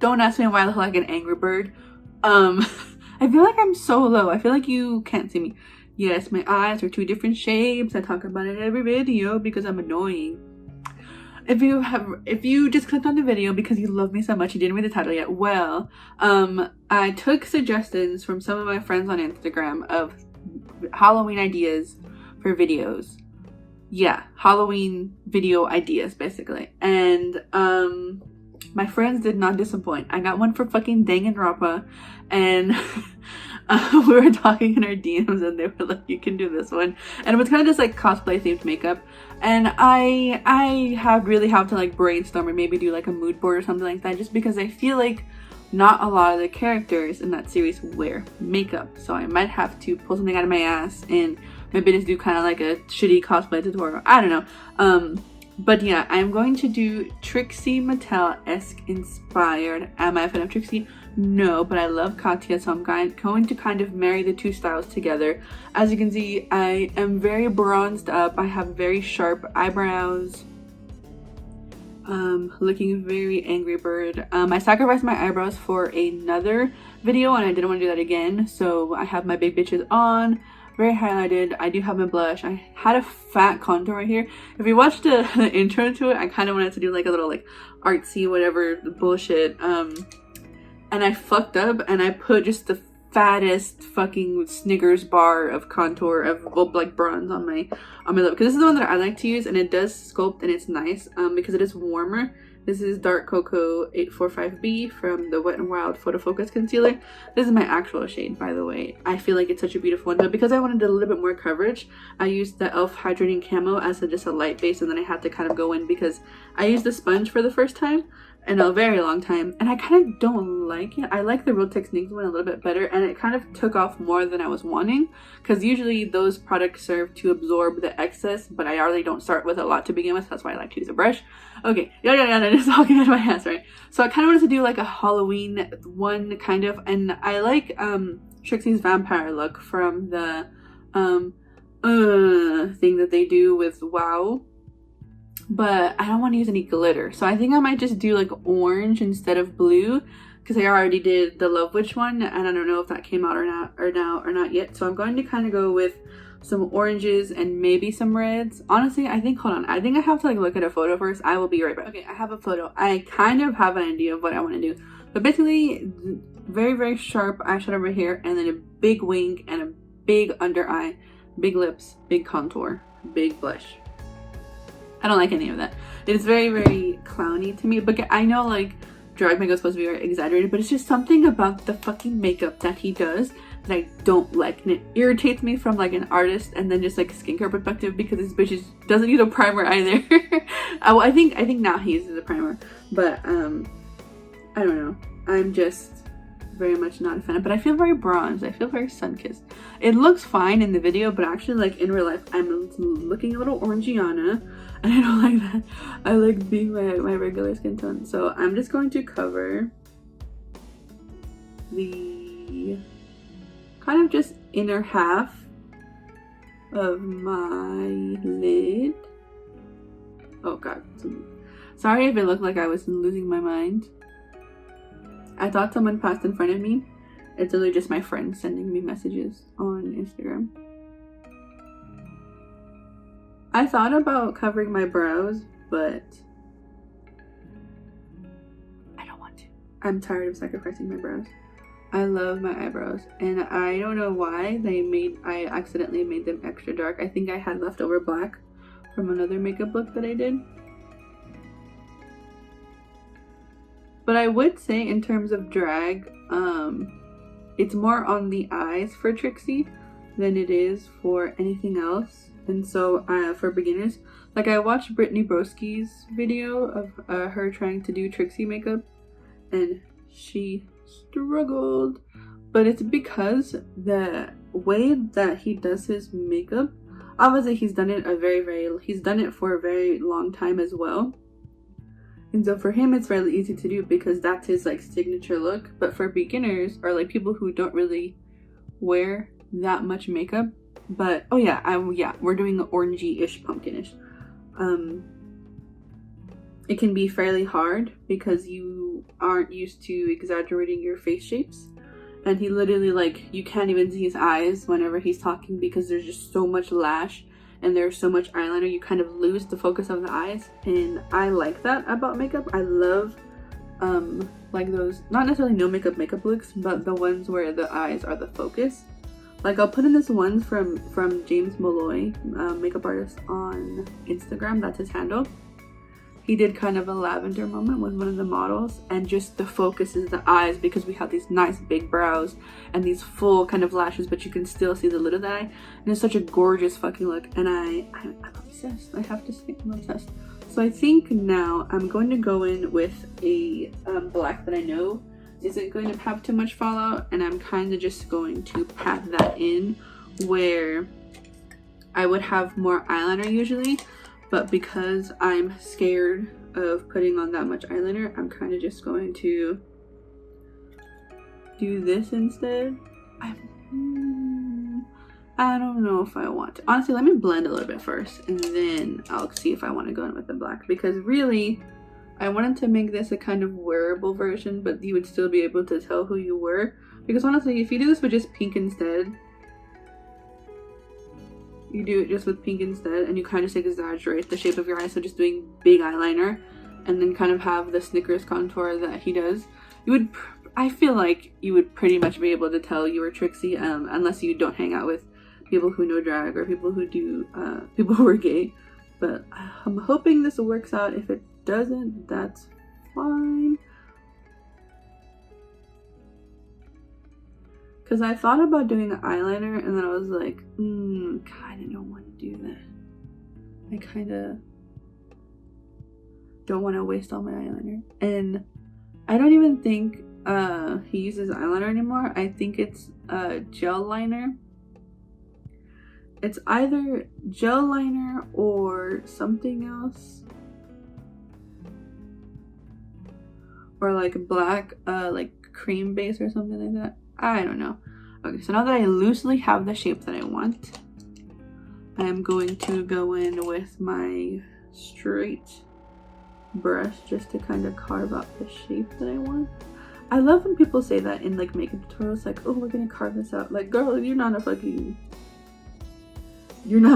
don't ask me why I look like an angry bird. I feel like I'm so low. I feel like you can't see me. Yes, my eyes are two different shapes. I talk about it in every video because I'm annoying. If you just clicked on the video because you love me so much, you didn't read the title yet, well, I took suggestions from some of my friends on Instagram of Halloween ideas for videos. Yeah, Halloween video ideas, basically. And, my friends did not disappoint. I got one for fucking Danganronpa, and we were talking in our DMs, and they were like, "You can do this one," and it was kind of just like cosplay themed makeup. And I have really have to like brainstorm and maybe do like a mood board or something like that, just because I feel like not a lot of the characters in that series wear makeup, so I might have to pull something out of my ass and maybe just do kind of like a shitty cosplay tutorial. I don't know. But yeah, I'm going to do Trixie Mattel-esque inspired. Am I a fan of Trixie? No, but I love Katya, so I'm going to kind of marry the two styles together. As you can see, I am very bronzed up. I have very sharp eyebrows. Looking very angry bird. I sacrificed my eyebrows for another video and I didn't want to do that again. So I have my big bitches on. Very highlighted. I do have my blush. I had a fat contour right here. If you watched the intro to it, I kind of wanted to do like a little like artsy whatever bullshit. And I fucked up and I put just the fattest fucking Snickers bar of contour of like bronze on my lip, because this is the one that I like to use and it does sculpt and it's nice because it is warmer. This is Dark Cocoa 845B from the Wet n Wild Photofocus Concealer. This is my actual shade, by the way. I feel like it's such a beautiful one, but because I wanted a little bit more coverage, I used the e.l.f. Hydrating Camo as just a light base, and then I had to kind of go in because I used the sponge for the first time in a very long time, and I kind of don't like it. I like the Real Techniques one a little bit better, and it kind of took off more than I was wanting, because usually those products serve to absorb the excess, but I already don't start with a lot to begin with, so that's why I like to use a brush. Okay, yeah, just talking out of my ass, right? So I kind of wanted to do like a Halloween one, kind of, and I like Trixie's vampire look from the thing that they do with WoW. But I don't want to use any glitter, so I think I might just do like orange instead of blue, because I already did the Love Witch one and I don't know if that came out or not yet. So I'm going to kind of go with some oranges and maybe some reds. Honestly, I think I have to like look at a photo first. I will be right back. Okay, I have a photo. I kind of have an idea of what I want to do, but basically very, very sharp eyeshadow over here, and then a big wing and a big under eye, big lips, big contour, big blush. I don't like any of that. It's very, very clowny to me. But I know like drag makeup is supposed to be very exaggerated, but it's just something about the fucking makeup that he does that I don't like, and it irritates me from like an artist and then just like skincare perspective, because this bitch doesn't use a primer either. Oh, I think now he uses a primer, but I don't know. I'm just very much not a fan, but I feel very bronzed. I feel very sun-kissed. It looks fine in the video, but actually like in real life I'm looking a little orangiana, and I don't like that. I like being my regular skin tone. So I'm just going to cover the kind of just inner half of my lid. Oh god, sorry if it looked like I was losing my mind. I thought someone passed in front of me. It's literally just my friend sending me messages on Instagram. I thought about covering my brows, but I don't want to. I'm tired of sacrificing my brows. I love my eyebrows, and I don't know why I accidentally made them extra dark. I think I had leftover black from another makeup look that I did. But I would say in terms of drag, it's more on the eyes for Trixie than it is for anything else. And so for beginners, like I watched Brittany Broski's video of her trying to do Trixie makeup, and she struggled. But it's because the way that he does his makeup, obviously he's done it for a very long time as well. And so for him, it's fairly easy to do because that's his like signature look. But for beginners or like people who don't really wear that much makeup, but oh yeah, we're doing the orangey-ish, pumpkinish. it can be fairly hard because you aren't used to exaggerating your face shapes. And he literally, like, you can't even see his eyes whenever he's talking because there's just so much lash and there's so much eyeliner, you kind of lose the focus of the eyes. And I like that about makeup. I love like those, not necessarily no makeup looks, but the ones where the eyes are the focus. Like, I'll put in this one from James Molloy, makeup artist on Instagram, that's his handle. He did kind of a lavender moment with one of the models, and just the focus is the eyes because we have these nice big brows and these full kind of lashes, but you can still see the lid of the eye. And it's such a gorgeous fucking look, and I'm obsessed. I have to say, I'm obsessed. So I think now I'm going to go in with a black that I know isn't going to have too much fallout, and I'm kind of just going to pat that in where I would have more eyeliner usually. But because I'm scared of putting on that much eyeliner, I'm kind of just going to do this instead. I don't know if I want to. Honestly, let me blend a little bit first, and then I'll see if I want to go in with the black. Because really, I wanted to make this a kind of wearable version, but you would still be able to tell who you were. Because honestly, if you do this with just pink instead, you do it just with pink instead, and you kind of just exaggerate the shape of your eyes, so just doing big eyeliner and then kind of have the Snickers contour that he does, you would, I feel like you would pretty much be able to tell you were Trixie, unless you don't hang out with people who know drag or people who do, people who are gay. But I'm hoping this works out. If it doesn't, that's fine. Because I thought about doing the eyeliner, and then I was like, kind of don't want to do that. I kind of don't want to waste all my eyeliner. And I don't even think he uses eyeliner anymore. I think it's gel liner. It's either gel liner or something else. Or like black, like cream base or something like that. I don't know. Okay, so now that I loosely have the shape that I want, I am going to go in with my straight brush just to kind of carve out the shape that I want. I love when people say that in like makeup tutorials, like, oh, we're gonna carve this out. Like, girl, you're not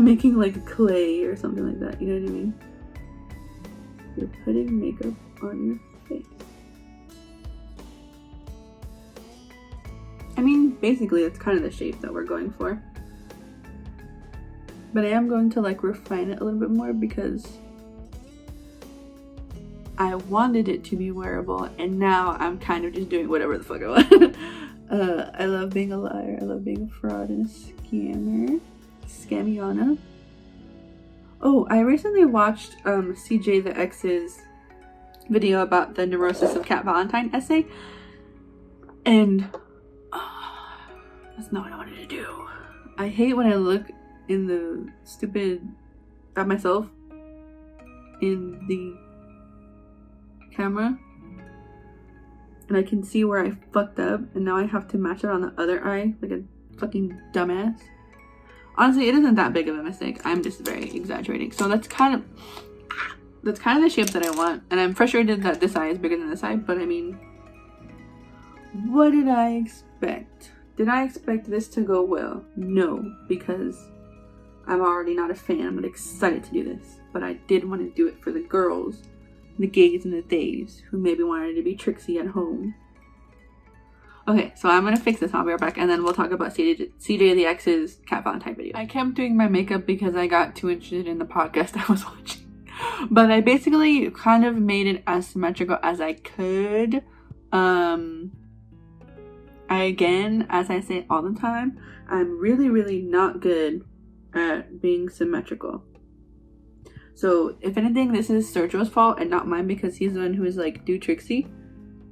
making like clay or something like that, you know what I mean? You're putting makeup on your face. I mean, basically, that's kind of the shape that we're going for. But I am going to like refine it a little bit more because I wanted it to be wearable, and now I'm kind of just doing whatever the fuck I want. I love being a liar. I love being a fraud and a scammer. Scamiana. Oh, I recently watched CJ the X's video about the Neurosis of Cat Valentine essay, and that's not what I wanted to do. I hate when I look in the stupid at myself in the camera and I can see where I fucked up, and now I have to match it on the other eye like a fucking dumbass. Honestly, it isn't that big of a mistake. I'm just very exaggerating. So that's kind of the shape that I want, and I'm frustrated that this eye is bigger than this eye, but I mean, what did I expect? Did I expect this to go well? No, because I'm already not a fan. I'm not excited to do this, but I did want to do it for the girls, the gays and the theys, who maybe wanted to be Trixie at home. Okay, so I'm gonna fix this. I'll be right back, and then we'll talk about CJ the X's Cat Valentine video. I kept doing my makeup because I got too interested in the podcast I was watching. But I basically kind of made it as symmetrical as I could. Again, as I say all the time, I'm really, really not good at being symmetrical. So if anything, this is Sergio's fault and not mine, because he's the one who was like, do Trixie.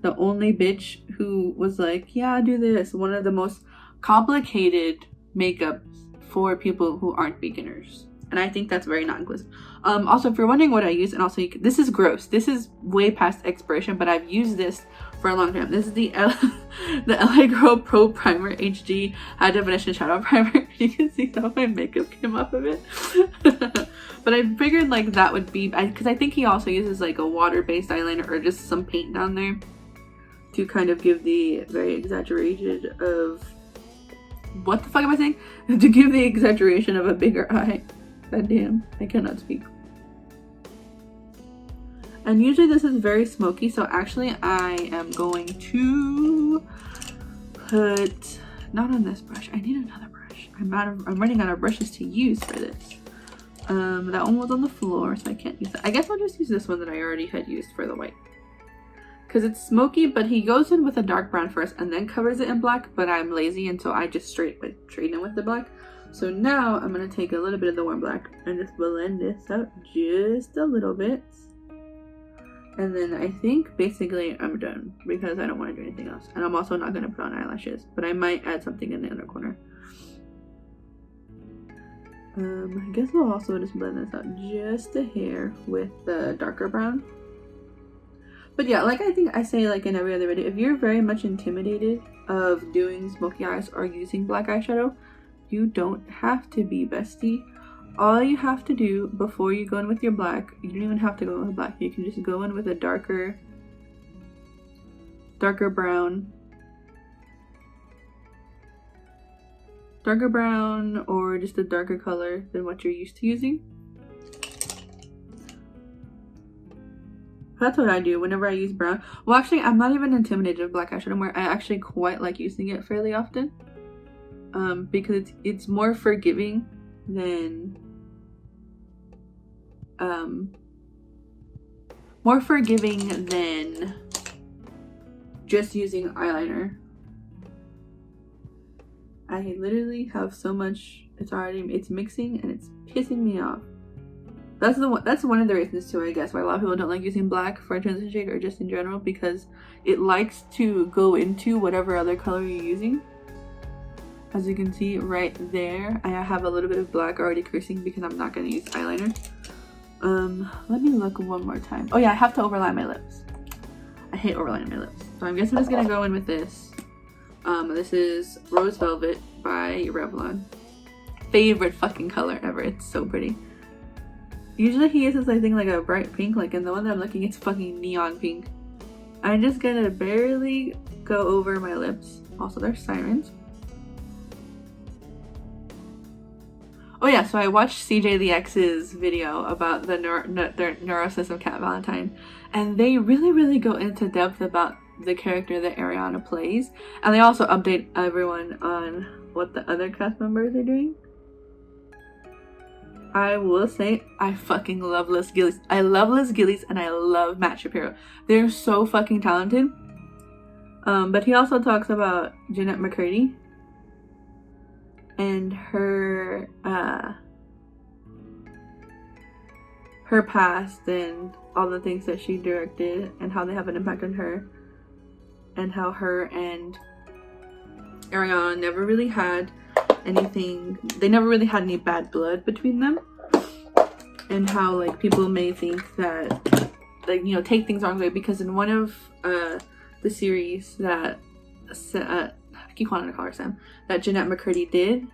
The only bitch who was like, yeah, do this. One of the most complicated makeups for people who aren't beginners. And I think that's very non-inclusive. Also, if you're wondering what I use, and also this is gross. This is way past expiration, but I've used this for a long time. This is the LA Girl Pro Primer HD High Definition Shadow Primer. You can see some of my makeup came off of it. But I figured like that would be, because I think he also uses like a water-based eyeliner or just some paint down there to kind of give the very exaggerated of, what the fuck am I saying? To give the exaggeration of a bigger eye. God damn, I cannot speak. And usually this is very smoky, so actually I am going to put, not on this brush, I need another brush. I'm running out of brushes to use for this. That one was on the floor, so I can't use that. I guess I'll just use this one that I already had used for the white. Because it's smoky, but he goes in with a dark brown first and then covers it in black, but I'm lazy and so I just straight in with the black. So now I'm going to take a little bit of the warm black and just blend this out just a little bit. And then I think basically I'm done because I don't want to do anything else. And I'm also not going to put on eyelashes, but I might add something in the inner corner. I guess we'll also just blend this out just a hair with the darker brown. But yeah, like I think I say like in every other video, if you're very much intimidated of doing smoky eyes or using black eyeshadow, you don't have to be, bestie. All you have to do before you go in with your black, you don't even have to go in with black, you can just go in with a darker brown or just a darker color than what you're used to using. That's what I do whenever I use brown. Well, actually, I'm not even intimidated of black eyeshadow more. I actually quite like using it fairly often. Because it's more forgiving than just using eyeliner. I literally have so much, it's mixing and it's pissing me off. That's one of the reasons too, I guess, why a lot of people don't like using black for a transition shade or just in general, because it likes to go into whatever other color you're using. As you can see right there, I have a little bit of black already creasing because I'm not going to use eyeliner. Let me look one more time. Oh yeah, I have to overline my lips. I hate overlining my lips. So I guess I'm just going to go in with this. This is Rose Velvet by Revlon. Favorite fucking color ever. It's so pretty. Usually he uses, I think, like a bright pink, like in the one that I'm looking, it's fucking neon pink. I'm just gonna barely go over my lips. Also, there's sirens. Oh yeah, so I watched CJ the X's video about the neurosis of Cat Valentine, and they really go into depth about the character that Ariana plays, and they also update everyone on what the other cast members are doing. I will say, I fucking love Liz Gillies. I love Liz Gillies and I love Matt Shapiro. They're so fucking talented. But he also talks about Jeanette McCurdy and her past and all the things that she directed and how they have an impact on her, and how her and Ariana never really had anything, they never really had any bad blood between them, and how like people may think that, like, you know, take things wrong way, because in one of the series that I keep wanting to call her Sam, that Jeanette McCurdy did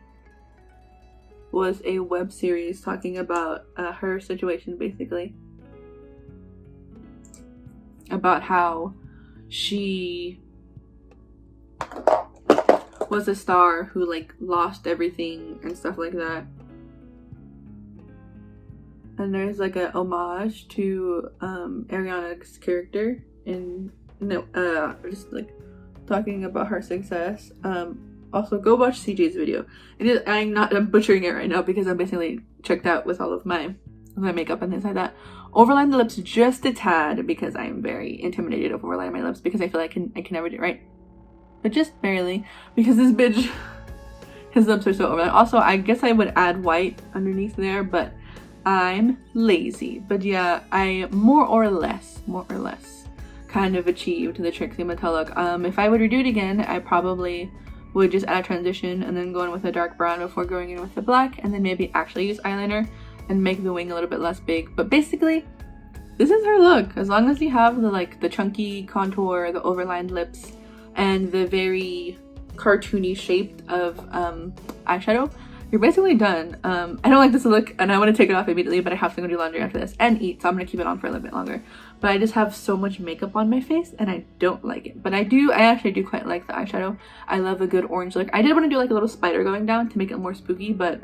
was a web series talking about her situation, basically about how she was a star who like lost everything and stuff like that. And there's like a homage to Ariana's character in just like talking about her success. Also go watch CJ's video. I'm butchering it right now because I'm basically checked out with all of my makeup and things like that. Overline the lips just a tad because I'm very intimidated of overlining my lips because I feel like I can never do it right. But just barely, because this bitch, his lips are so overlined. Also, I guess I would add white underneath there, but I'm lazy. But yeah, I more or less kind of achieved the Trixie metallic. If I were to do it again, I probably would just add a transition and then go in with a dark brown before going in with the black, and then maybe actually use eyeliner. and make the wing a little bit less big. But basically, this is her look. As long as you have the chunky contour, the overlined lips, and the very cartoony shape of eyeshadow, you're basically done. I don't like this look and I want to take it off immediately, but I have to go do laundry after this and eat, so I'm gonna keep it on for a little bit longer. But I just have so much makeup on my face and I don't like it. But I actually do quite like the eyeshadow. I love a good orange look. I did want to do like a little spider going down to make it more spooky, but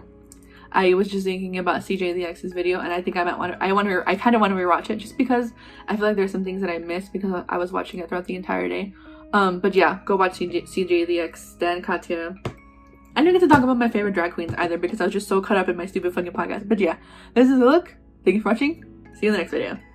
I was just thinking about CJ the X's video, and I think I kind of want to rewatch it just because I feel like there's some things that I missed because I was watching it throughout the entire day. But yeah, go watch CJ the X, Stan Katya. I didn't get to talk about my favorite drag queens either because I was just so caught up in my stupid fucking podcast. But yeah, this is the look. Thank you for watching. See you in the next video.